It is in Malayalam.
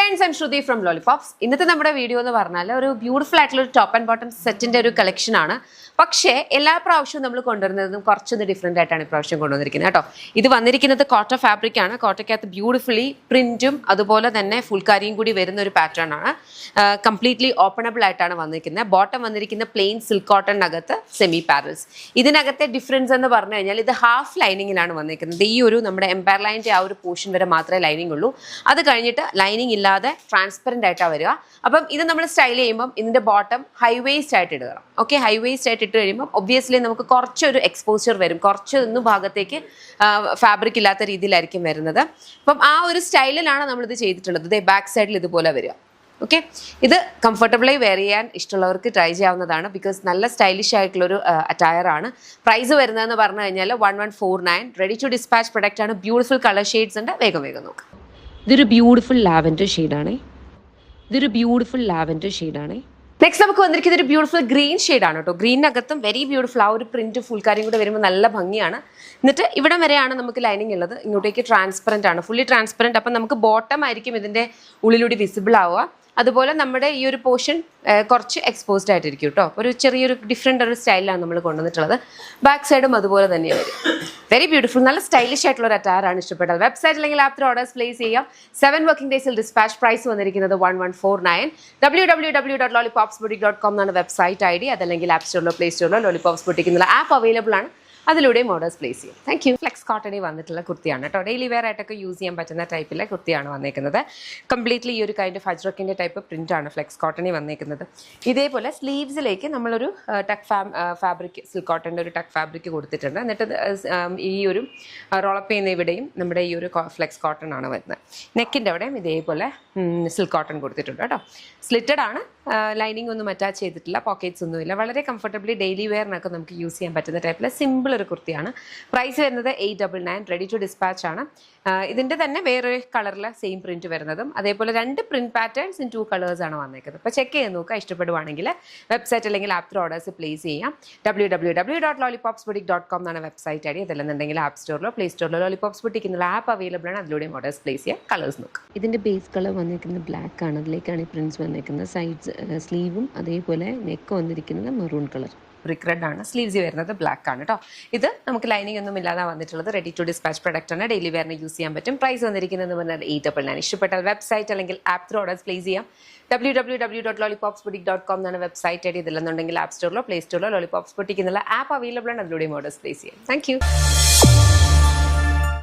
Friends, I'm Shruti from lollipops. ഇന്നത്തെ നമ്മുടെ വീഡിയോ എന്ന് പറഞ്ഞാൽ ഒരു ബ്യൂട്ടിഫുൾ ആയിട്ടുള്ള ഒരു ടോപ്പ് ആൻഡ് ബോട്ടം സെറ്റിന്റെ ഒരു കളക്ഷൻ ആണ്. പക്ഷേ എല്ലാ പ്രാവശ്യവും നമ്മൾ കൊണ്ടുവരുന്നതും കുറച്ചൊന്ന് ഡിഫറെൻ്റ് ആയിട്ടാണ് ഇപ്രാവശ്യം കൊണ്ടുവന്നിരിക്കുന്നത് കേട്ടോ. ഇത് വന്നിരിക്കുന്നത് കോട്ട ഫാബ്രിക് ആണ്. കോട്ടയ്ക്കകത്ത് ബ്യൂട്ടിഫുള്ളി പ്രിന്റും അതുപോലെ തന്നെ ഫുൾക്കാരിയും കൂടി വരുന്ന ഒരു പാറ്റേൺ ആണ്. കംപ്ലീറ്റ്ലി ഓപ്പണബിൾ ആയിട്ടാണ് വന്നിരിക്കുന്നത്. ബോട്ടം വന്നിരിക്കുന്ന പ്ലെയിൻ സിൽക്ക് കോട്ടണിനകത്ത് സെമി പാരൽസ്. ഇതിനകത്തെ ഡിഫറൻസ് എന്ന് പറഞ്ഞു കഴിഞ്ഞാൽ ഇത് ഹാഫ് ലൈനിങ്ങിലാണ് വന്നിരിക്കുന്നത്. ഈ ഒരു നമ്മുടെ എംപയർ ലൈനിൻ്റെ ആ ഒരു പോർഷൻ വരെ മാത്രമേ ലൈനിങ് ഉള്ളൂ. അത് കഴിഞ്ഞിട്ട് ലൈനിങ് ഇല്ലാതെ ട്രാൻസ്പെറൻ്റ് ആയിട്ടാണ് വരിക. അപ്പം ഇത് നമ്മൾ സ്റ്റൈൽ ചെയ്യുമ്പം ഇതിൻ്റെ ബോട്ടം ഹൈ വേസ്റ്റ് ആയിട്ട് ഇടുക. ഓക്കെ, ഹൈ വേസ്റ്റ് ആയിട്ട് ഇട്ട് കഴിയുമ്പോൾ ഒബ്വിയസ്ലി നമുക്ക് കുറച്ചൊരു എക്സ്പോഷർ വരും. കുറച്ചൊന്നും ഭാഗത്തേക്ക് ഫാബ്രിക് ഇല്ലാത്ത രീതിയിലായിരിക്കും വരുന്നത്. അപ്പം ആ ഒരു സ്റ്റൈലിലാണ് നമ്മളിത് ചെയ്തിട്ടുള്ളത്. ബാക്ക് സൈഡിൽ ഇതുപോലെ വരിക. ഓക്കെ, ഇത് കംഫർട്ടബിളായി വെയർ ചെയ്യാൻ ഇഷ്ടമുള്ളവർക്ക് ട്രൈ ചെയ്യാവുന്നതാണ്. ബിക്കോസ് നല്ല സ്റ്റൈലിഷ് ആയിട്ടുള്ളൊരു അറ്റയർ ആണ്. പ്രൈസ് വരുന്നതെന്ന് പറഞ്ഞു കഴിഞ്ഞാൽ 1149. റെഡി ടു ഡിസ്പാച്ച് പ്രൊഡക്റ്റ് ആണ്. ബ്യൂട്ടിഫുൾ കളർ ഷെയ്ഡ്സ് ഉണ്ട്. വേഗം നോക്കാം. ഇതൊരു ബ്യൂട്ടിഫുൾ ലാവൻഡർ ഷെയ്ഡാണ്. നെക്സ്റ്റ് നമുക്ക് വന്നിരിക്കുന്നത് ഒരു ബ്യൂട്ടിഫുൾ ഗ്രീൻ ഷെയ്ഡാണ് കേട്ടോ. ഗ്രീനകത്തും വെരി ബ്യൂട്ടിഫുൾ ആ ഒരു പ്രിന്റ് ഫുൾ കാര്യം കൂടെ വരുമ്പോൾ നല്ല ഭംഗിയാണ്. എന്നിട്ട് ഇവിടം വരെയാണ് നമുക്ക് ലൈനിങ് ഉള്ളത്. ഇങ്ങോട്ടേക്ക് ട്രാൻസ്പെറൻ്റ് ആണ്, ഫുള്ളി ട്രാൻസ്പെറൻറ്റ്. അപ്പം നമുക്ക് ബോട്ടം ആയിരിക്കും ഇതിൻ്റെ ഉള്ളിലൂടെ വിസിബിൾ ആവുക. അതുപോലെ നമ്മുടെ ഈ ഒരു പോർഷൻ കുറച്ച് എക്സ്പോസ്ഡ് ആയിട്ടിരിക്കും കേട്ടോ. ഒരു ചെറിയൊരു ഡിഫറെൻ്റ് ഒരു സ്റ്റൈലിലാണ് നമ്മൾ കൊണ്ടുവന്നിട്ടുള്ളത്. ബാക്ക് സൈഡും അതുപോലെ തന്നെയാണ് വരും. വെരി ബ്യൂട്ടിഫുൾ, നല്ല സ്റ്റൈലിഷ് ആയിട്ടുള്ള ഒരു അറ്റയറാണ്. ഇഷ്ടപ്പെട്ടത് വെബ്സൈറ്റ് അല്ലെങ്കിൽ ആപ്പ് ഓർഡേഴ്സ് പ്ലേസ് ചെയ്യാം. 7 വർക്കിംഗ് ഡേയ്സിൽ ഡിസ്പാച്ച്. പ്രൈസ് വന്നിരിക്കുന്നത് 1149. www.lollipopsboutique.com എന്നാണ് വെബ്സൈറ്റ് ID. അതല്ലെങ്കിൽ ആപ്പ് സ്റ്റോറിലോ പ്ലേ സ്റ്റോറിലോ ലോലിപോപ്സ് ബുട്ടീക്ക് എന്നുള്ള ആപ്പ് അവൈലബിൾ ആണ്. അതിലൂടെയും ഓർഡേഴ്സ് പ്ലേസ് ചെയ്യും. Thank you. ഫ്ലെക്സ് കോട്ടണിൽ വന്നിട്ടുള്ള കുർത്തിയാണ് കേട്ടോ. ഡെയിലി വെയർ ആയിട്ടൊക്കെ യൂസ് ചെയ്യാൻ പറ്റുന്ന ടൈപ്പിലെ കുർത്തിയാണ് വന്നേക്കുന്നത്. കംപ്ലീറ്റ്ലി ഈ ഒരു കൈൻഡ് ഓഫ് അജ്രക്കിൻ്റെ ടൈപ്പ് പ്രിന്റ് ആണ് ഫ്ലെക്സ് കോട്ടണിൽ വന്നേക്കുന്നത്. ഇതേപോലെ സ്ലീവ്സിലേക്ക് നമ്മളൊരു ടക്ക് ഫാബ്രിക് സിൽക്ക് കോട്ടൻ്റെ ഒരു ടക്ക് ഫാബ്രിക് കൊടുത്തിട്ടുണ്ട്. എന്നിട്ട് ഈ ഒരു റോളപ്പ് ചെയ്യുന്ന ഇവിടെയും നമ്മുടെ ഈ ഒരു ഫ്ലെക്സ് കോട്ടൺ ആണ് വരുന്നത്. നെക്കിൻ്റെ അവിടെയും ഇതേപോലെ സിൽക്ക് കോട്ടൺ കൊടുത്തിട്ടുണ്ട് കേട്ടോ. സ്ലിറ്റഡ് ആണ്. ലൈനിങ് ഒന്നും അറ്റാച്ച് ചെയ്തിട്ടില്ല. പോക്കറ്റ്സ് ഒന്നുമില്ല. വളരെ കംഫർട്ടബിളി ഡെയിലി വെയറിനൊക്കെ നമുക്ക് യൂസ് ചെയ്യാൻ പറ്റുന്ന ടൈപ്പിലെ സിമ്പിൾ ഒരു കുർത്തിയാണ്. പ്രൈസ് വരുന്നത് 899. റെഡി ടു ഡിസ്പാച്ച് ആണ്. ഇതിൻ്റെ തന്നെ വേറൊരു കളറിലെ സെയിം പ്രിന്റ് വരുന്നതും അതേപോലെ 2 പ്രിന്റ് പാറ്റേൺസ് ഇൻ 2 കളേഴ്സ് ആണ് വന്നേക്കുന്നത്. അപ്പോൾ ചെക്ക് ചെയ്ത് നോക്കുക. ഇഷ്ടപ്പെടുവാണെങ്കിൽ വെബ്സൈറ്റ് അല്ലെങ്കിൽ ആപ്പ് ഓർഡേഴ്സ് പ്ലേസ് ചെയ്യാം. www.lollipopsboutique.com എന്നാണ് വെബ്സൈറ്റ് ID. അതല്ലെന്നുണ്ടെങ്കിൽ ആപ്പ് സ്റ്റോറിലോ പ്ലേ സ്റ്റോറിലോ ലോലിപോപ്സ് ബുട്ടീക്ക് എന്നുള്ള ആപ്പ് അവൈലബിൾ ആണ്. അതിലൂടെയും ഓർഡേഴ്സ് പ്ലേസ് ചെയ്യാം. കളേഴ്സ് നോക്കുക. ഇതിൻ്റെ ബേസ് കളർ വന്നിരിക്കുന്നത് ബ്ലാക്ക് ആണ്. അതിലേക്കാണ് ഈ പ്രിൻസ് വന്നിരിക്കുന്നത്. സൈഡ്സ് സ്ലീവും അതേപോലെ നെക്ക് വന്നിരിക്കുന്നത് മെറൂൺ കളർ. ബ്രിക്ക് റെഡ് ആണ്. സ്ലീവ്സ് വരുന്നത് ബ്ലാക്ക് ആണ് കേട്ടോ. ഇത് നമുക്ക് ലൈനിങ് ഒന്നും ഇല്ലാതെ വന്നിട്ടുള്ളത്. റെഡി ടു ഡിസ്പാച്ച് പ്രൊഡക്റ്റ് ആണ്. ഡെയിലി വെയറിന് യൂസ് ചെയ്യാൻ പറ്റും. പ്രൈസ് വന്നിരിക്കുന്നത് പറഞ്ഞാൽ 899. ഇഷ്ടപ്പെട്ടാൽ വെബ്സൈറ്റ് അല്ലെങ്കിൽ ആപ്പ് ഓർഡേഴ്സ് പ്ലേസ് ചെയ്യാം. www.lollipopsboutique.com എന്നാണ് വെബ്സൈറ്റ് ID. ഇതില്ലെന്നുണ്ടെങ്കിൽ ആപ്പ് സ്റ്റോറിലോ പ്ലേ സ്റ്റോറിലോ ലോലിപോപ്സ് ബുട്ടീക്ക് എന്നുള്ള ആപ്പ് അവൈലബിൾ ആണ്. അതിലൂടെയും ഓർഡേഴ്സ് പ്ലേസ് ചെയ്യാം. Thank U.